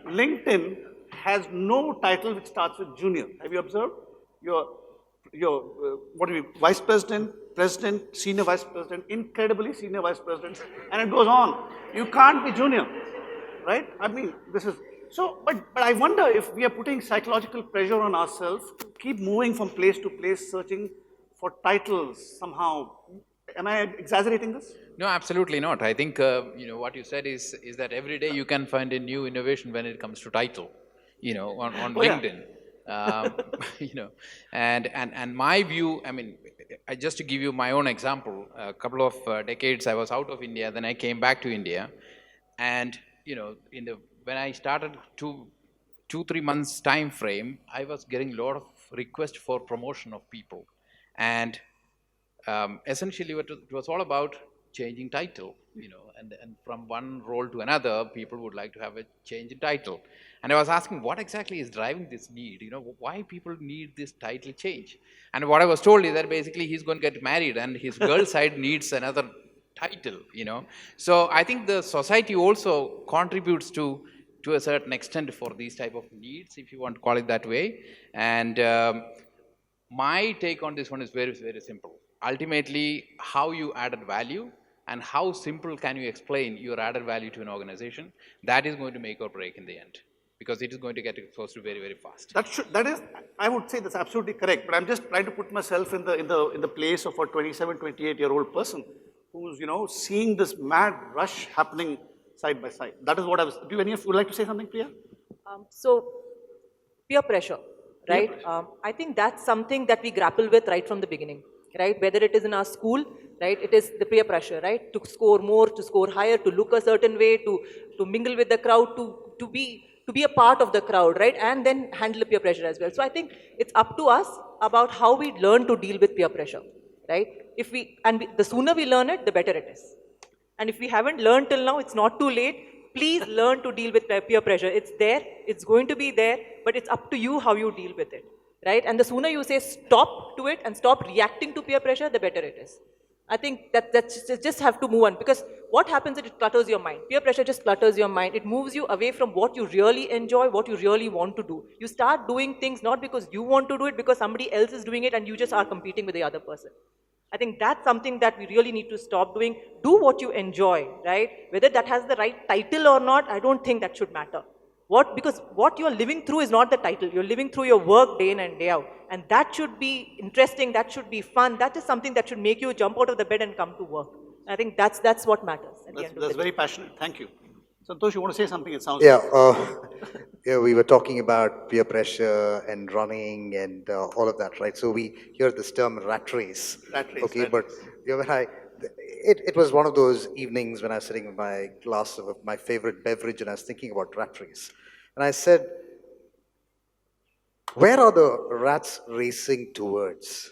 LinkedIn has no title which starts with junior. Have you observed? What do you, vice president, president, senior vice president, incredibly senior vice president, and it goes on. You can't be junior. right? I mean, this is, so, but I wonder if we are putting psychological pressure on ourselves to keep moving from place to place, searching for titles somehow. Am I exaggerating this? No, absolutely not. I think, what you said is that every day you can find a new innovation when it comes to title, on Oh, yeah. LinkedIn. Um, and my view, I mean, just to give you my own example, a couple of decades I was out of India, then I came back to India, and, when I started 2-3 months time frame, I was getting a lot of requests for promotion of people. And essentially it was all about changing title, and from one role to another, people would like to have a change in title. And I was asking what exactly is driving this need, why people need this title change. And what I was told is that basically he's going to get married and his girl side needs another title. So I think the society also contributes to a certain extent for these type of needs, if you want to call it that way. And my take on this one is very, very simple. Ultimately, how you added value and how simple can you explain your added value to an organization, that is going to make or break in the end, because it is going to get exposed to very, very fast. That is, I would say that's absolutely correct, but I'm just trying to put myself in the place of a 27, 28-year-old person who's, seeing this mad rush happening side by side. That is what I was, do any of you would like to say something, Priya? So, peer pressure, right? I think that's something that we grapple with right from the beginning, right? Whether it is in our school, right? It is the peer pressure, right? To score more, to score higher, to look a certain way, to mingle with the crowd, to be a part of the crowd, right? And then handle peer pressure as well. So I think it's up to us about how we learn to deal with peer pressure, right? The sooner we learn it, the better it is. And if we haven't learned till now, it's not too late. Please learn to deal with peer pressure. It's there, it's going to be there, but it's up to you how you deal with it, right? And the sooner you say stop to it and stop reacting to peer pressure, the better it is. I think that's just have to move on, because what happens is it clutters your mind. Peer pressure just clutters your mind. It moves you away from what you really enjoy, what you really want to do. You start doing things not because you want to do it, because somebody else is doing it and you just are competing with the other person. I think that's something that we really need to stop doing. Do what you enjoy, right? Whether that has the right title or not, I don't think that should matter. Because what you're living through is not the title. You're living through your work day in and day out. And that should be interesting, that should be fun. That is something that should make you jump out of the bed and come to work. I think that's what matters at the end of the day. That's very passionate. Thank you. Santosh, you want to say something? It sounds Yeah, yeah, we were talking about peer pressure and running and all of that, right? So we hear this term rat race. Rat race, Okay, rat but it was one of those evenings when I was sitting with my glass of my favorite beverage and I was thinking about rat race. And I said, where are the rats racing towards?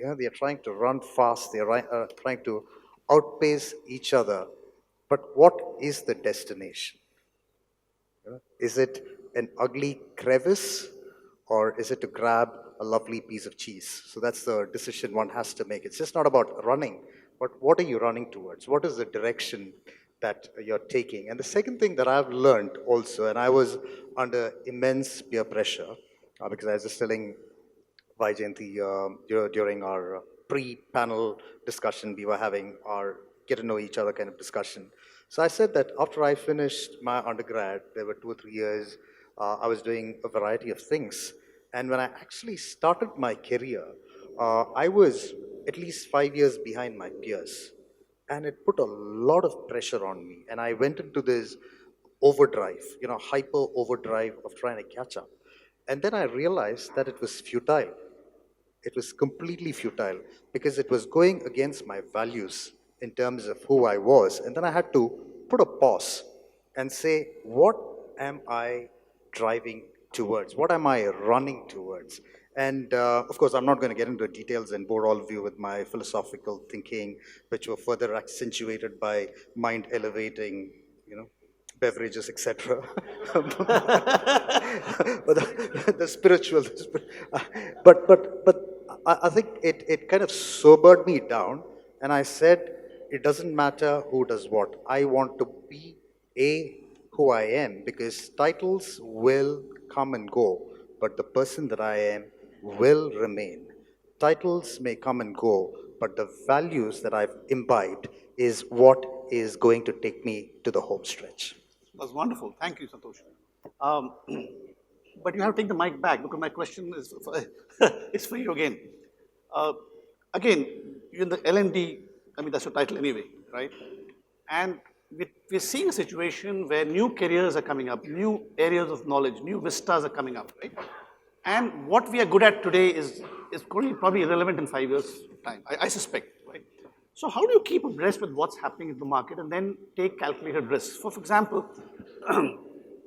Yeah, they are trying to run fast, they are trying to outpace each other. But what is the destination? Is it an ugly crevice, or is it to grab a lovely piece of cheese? So that's the decision one has to make. It's just not about running, but what are you running towards? What is the direction that you're taking? And the second thing that I've learned also, and I was under immense peer pressure, because I was just telling Vaijayanti during our pre-panel discussion, we were having our get to know each other kind of discussion. So I said that after I finished my undergrad, there were 2 or 3 years, I was doing a variety of things. And when I actually started my career, I was at least 5 years behind my peers. And it put a lot of pressure on me. And I went into this overdrive, hyper overdrive of trying to catch up. And then I realized that it was futile. It was completely futile because it was going against my values in terms of who I was. And then I had to put a pause and say, what am I driving towards? What am I running towards? And of course, I'm not going to get into details and bore all of you with my philosophical thinking, which were further accentuated by mind elevating, beverages, etc. But the spiritual, but I think it kind of sobered me down, and I said, it doesn't matter who does what. I want to be who I am, because titles will come and go, but the person that I am will remain. Titles may come and go, but the values that I've imbibed is what is going to take me to the home stretch. That's wonderful. Thank you, Santosh. Um, but you have to take the mic back because my question is for, is for you again. Uh, again, you're in the L&D, I mean, that's your title anyway, right? And we're seeing a situation where new careers are coming up, new areas of knowledge, new vistas are coming up, right? And what we are good at today is going to be probably irrelevant in 5 years' time, I suspect, right? So how do you keep abreast with what's happening in the market and then take calculated risks? For example,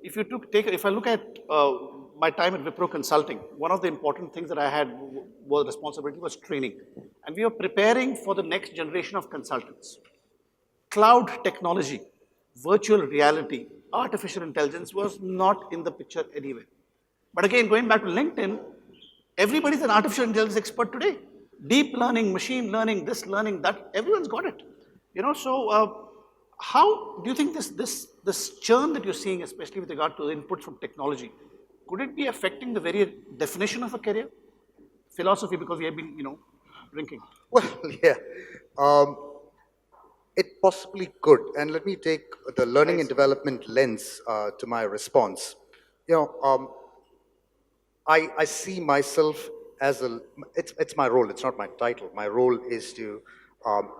if I look at my time at Wipro Consulting, one of the important things that I had was responsibility was training. And we were preparing for the next generation of consultants. Cloud technology, virtual reality, artificial intelligence was not in the picture anywhere. But again, going back to LinkedIn, everybody's an artificial intelligence expert today. Deep learning, machine learning, this learning, that, everyone's got it. So how do you think this churn that you're seeing, especially with regard to the inputs from technology, could it be affecting the very definition of a career? Philosophy, because we have been, drinking. Well, yeah. Um, it possibly could. And let me take the learning and development lens to my response. I see myself as it's my role, it's not my title. My role is to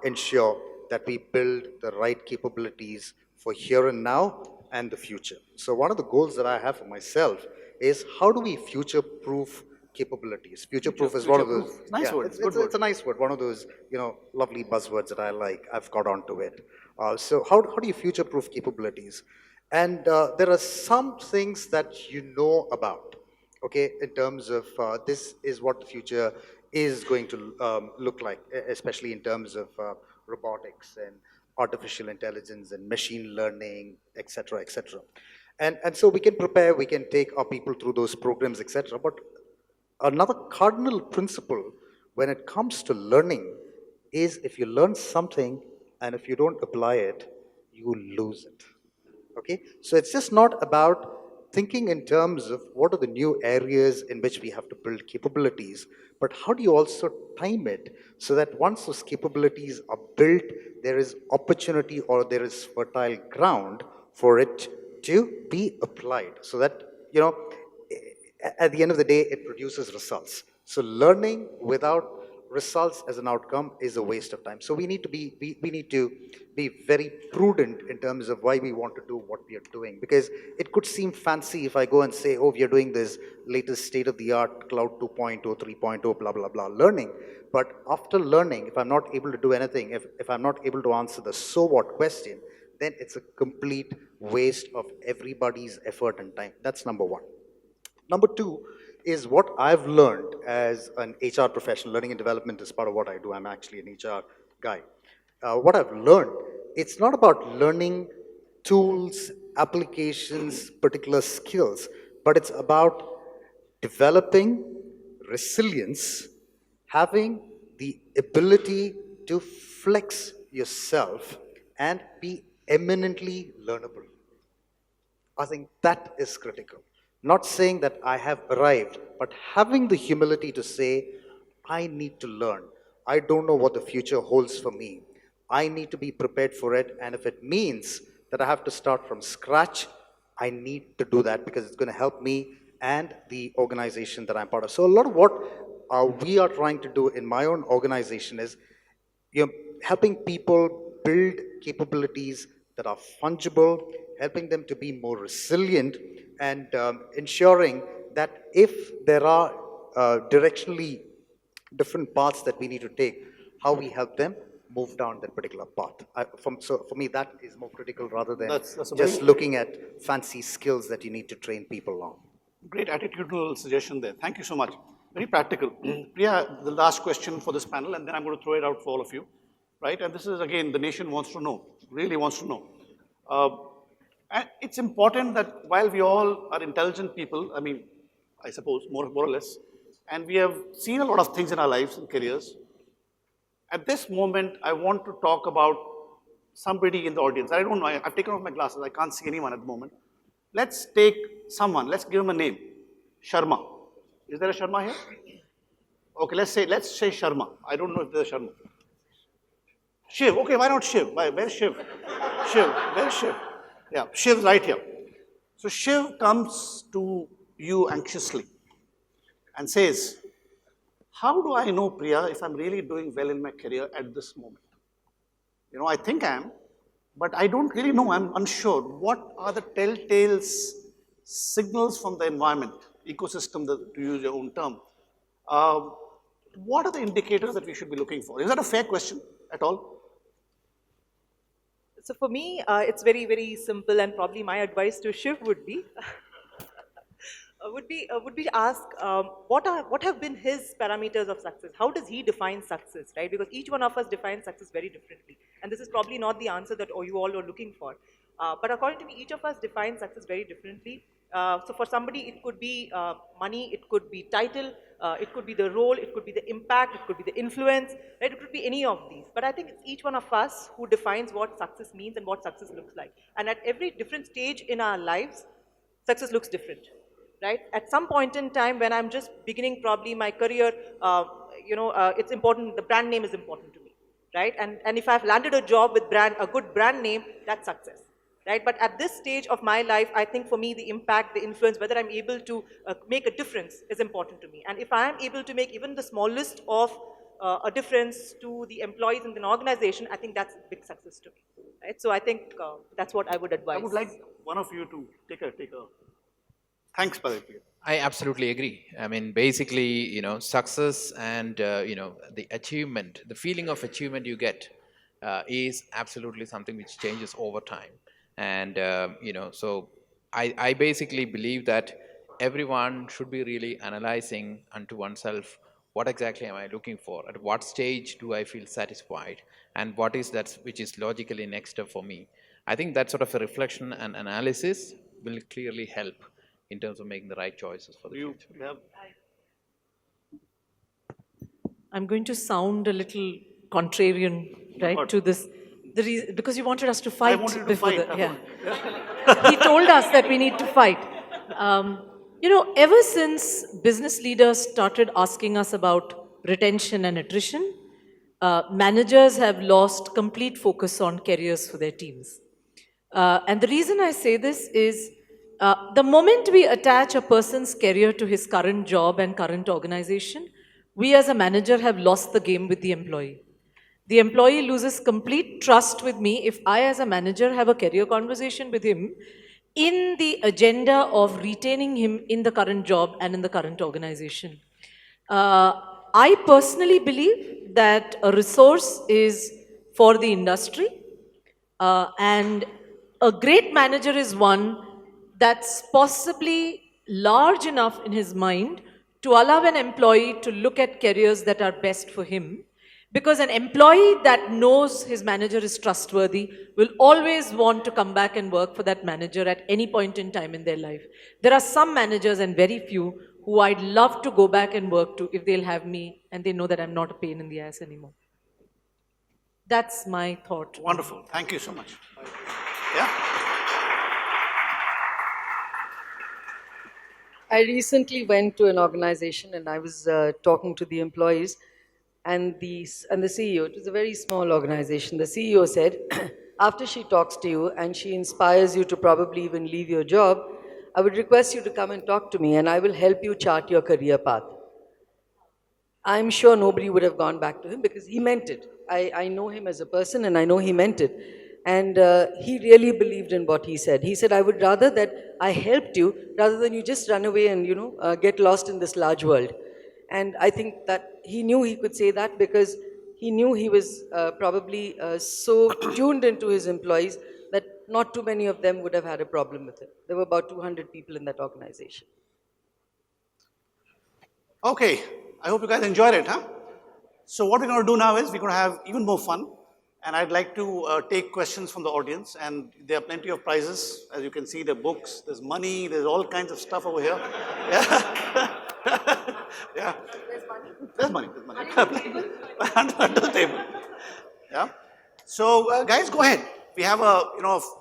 ensure that we build the right capabilities for here and now and the future. So one of the goals that I have for myself is how do we future-proof capabilities? Future-proof is one of those. Nice word. It's a nice word. One of those, lovely buzzwords that I like. I've got onto it. So how do you future-proof capabilities? And there are some things that you know about, okay, in terms of this is what the future is going to look like, especially in terms of robotics and artificial intelligence and machine learning, et cetera, et cetera. And so we can prepare, we can take our people through those programs, et cetera. But another cardinal principle when it comes to learning is if you learn something and if you don't apply it, you lose it. Okay? So it's just not about thinking in terms of what are the new areas in which we have to build capabilities, but how do you also time it so that once those capabilities are built, there is opportunity or there is fertile ground for it to be applied so that, at the end of the day, it produces results. So learning without results as an outcome is a waste of time. So we need to be very prudent in terms of why we want to do what we are doing, because it could seem fancy if I go and say, oh, we are doing this latest state-of-the-art cloud 2.0, 3.0, blah, blah, blah, learning. But after learning, if I'm not able to do anything, if I'm not able to answer the so what question, then it's a complete waste of everybody's effort and time. That's number one. Number two is what I've learned as an HR professional. Learning and development is part of what I do. I'm actually an HR guy. What I've learned, it's not about learning tools, applications, particular skills, but it's about developing resilience, having the ability to flex yourself and be eminently learnable. I think that is critical. Not saying that I have arrived, but having the humility to say, I need to learn. I don't know what the future holds for me. I need to be prepared for it. And if it means that I have to start from scratch, I need to do that because it's going to help me and the organization that I'm part of. So a lot of what we are trying to do in my own organization is helping people build capabilities that are fungible, helping them to be more resilient, and ensuring that if there are directionally different paths that we need to take, how we help them move down that particular path. So for me, that is more critical rather than just looking at fancy skills that you need to train people on. Great attitudinal suggestion there. Thank you so much. Very practical. Priya, the last question for this panel, and then I'm going to throw it out for all of you, right? And this is, again, the nation wants to know, really wants to know. And it's important that while we all are intelligent people, I mean, I suppose, more or less, and we have seen a lot of things in our lives and careers, at this moment, I want to talk about somebody in the audience. I don't know, I've taken off my glasses, I can't see anyone at the moment. Let's take someone, let's give him a name, Sharma. Is there a Sharma here? Okay, let's say Sharma. I don't know if there's a Sharma. Shiv, okay, why not Shiv? Where's Shiv? Shiv, where's Shiv? Yeah, Shiv right here. So Shiv comes to you anxiously and says, how do I know, Priya, if I'm really doing well in my career at this moment? You know, I think I am, but I don't really know. I'm unsure. What are the telltale signals from the environment, ecosystem, to use your own term? Uh, what are the indicators that we should be looking for? Is that a fair question at all? So for me, it's very, very simple, and probably my advice to Shiv would be would be to ask what have been his parameters of success? How does he define success, right? Because each one of us defines success very differently, and this is probably not the answer that you all are looking for. But according to me, each of us defines success very differently. So for somebody, it could be money, it could be title, it could be the role, it could be the impact, it could be the influence, right? It could be any of these. But I think it's each one of us who defines what success means and what success looks like. And at every different stage in our lives, success looks different, right? At some point in time when I'm just beginning probably my career, it's important, the brand name is important to me, right? And if I've landed a job with a good brand name, that's success, right? But at this stage of my life, I think for me, the impact, the influence, whether I'm able to make a difference is important to me. And if I am able to make even the smallest of a difference to the employees in an organization, I think that's a big success to me, right? So I think that's what I would advise. I would like one of you to take a. Thanks, Padip. I absolutely agree. I mean, basically, success and, the achievement, the feeling of achievement you get is absolutely something which changes over time. And, so I basically believe that everyone should be really analyzing unto oneself, what exactly am I looking for? At what stage do I feel satisfied? And what is that which is logically next step for me? I think that sort of a reflection and analysis will clearly help in terms of making the right choices for the future. I'm going to sound a little contrarian, right, to this. Because you wanted us to fight before he told us that we need to fight. Ever since business leaders started asking us about retention and attrition, managers have lost complete focus on careers for their teams. And the reason I say this is the moment we attach a person's career to his current job and current organization, we as a manager have lost the game with the employee. The employee loses complete trust with me if I as a manager have a career conversation with him in the agenda of retaining him in the current job and in the current organization. I personally believe that a resource is for the industry, and a great manager is one that's possibly large enough in his mind to allow an employee to look at careers that are best for him. Because an employee that knows his manager is trustworthy will always want to come back and work for that manager at any point in time in their life. There are some managers, and very few, who I'd love to go back and work to if they'll have me and they know that I'm not a pain in the ass anymore. That's my thought. Wonderful. Thank you so much. Yeah? I recently went to an organization and I was talking to the employees and the CEO. It was a very small organization. The CEO said, after she talks to you and she inspires you to probably even leave your job, I would request you to come and talk to me and I will help you chart your career path. I'm sure nobody would have gone back to him because he meant it. I know him as a person and I know he meant it. And he really believed in what he said. He said, I would rather that I helped you rather than you just run away and, get lost in this large world. And I think that he knew he could say that because he knew he was probably so tuned into his employees that not too many of them would have had a problem with it. There were about 200 people in that organization. Okay, I hope you guys enjoyed it, huh? So what we're going to do now is we're going to have even more fun. And I'd like to take questions from the audience. And there are plenty of prizes. As you can see, there are books, there's money, there's all kinds of stuff over here. Yeah. Yeah. There's money. There's money. Under the table. Yeah. So guys, go ahead. We have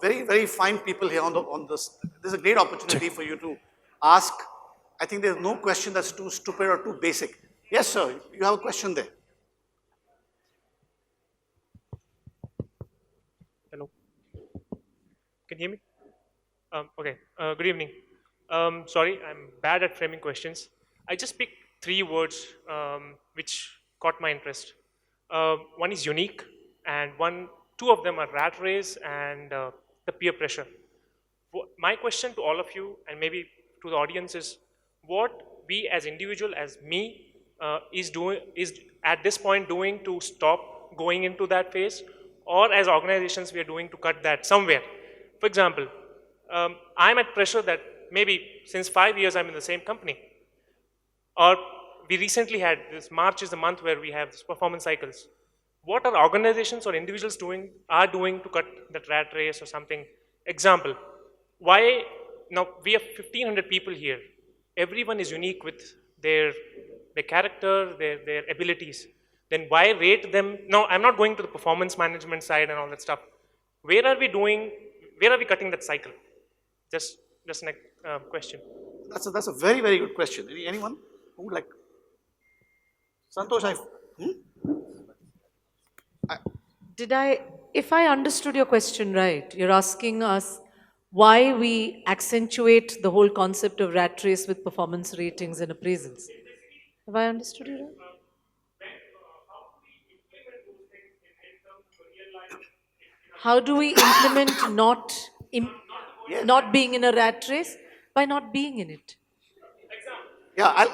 very, very fine people here on this. This is a great opportunity for you to ask. I think there's no question that's too stupid or too basic. Yes, sir. You have a question there. Hello. Can you hear me? Good evening. Sorry, I'm bad at framing questions. I just picked three words which caught my interest. One is unique, and two of them are rat race and the peer pressure. My question to all of you, and maybe to the audience, is what we as individual, as me, is at this point doing to stop going into that phase, or as organizations we are doing to cut that somewhere. For example, I'm at pressure that maybe since 5 years I'm in the same company, or we recently had this March is the month where we have this performance cycles. What are organizations or individuals doing to cut that rat race or something? Example, why now we have 1,500 people here. Everyone is unique with their character, their abilities. Then why rate them? No, I'm not going to the performance management side and all that stuff. Where are we cutting that cycle? Just a question. That's a very, very good question. Anyone who would like? Santosh, If I understood your question right, you're asking us why we accentuate the whole concept of rat race with performance ratings and appraisals. Have I understood you right? How do we implement not being in a rat race? By not being in it. yeah,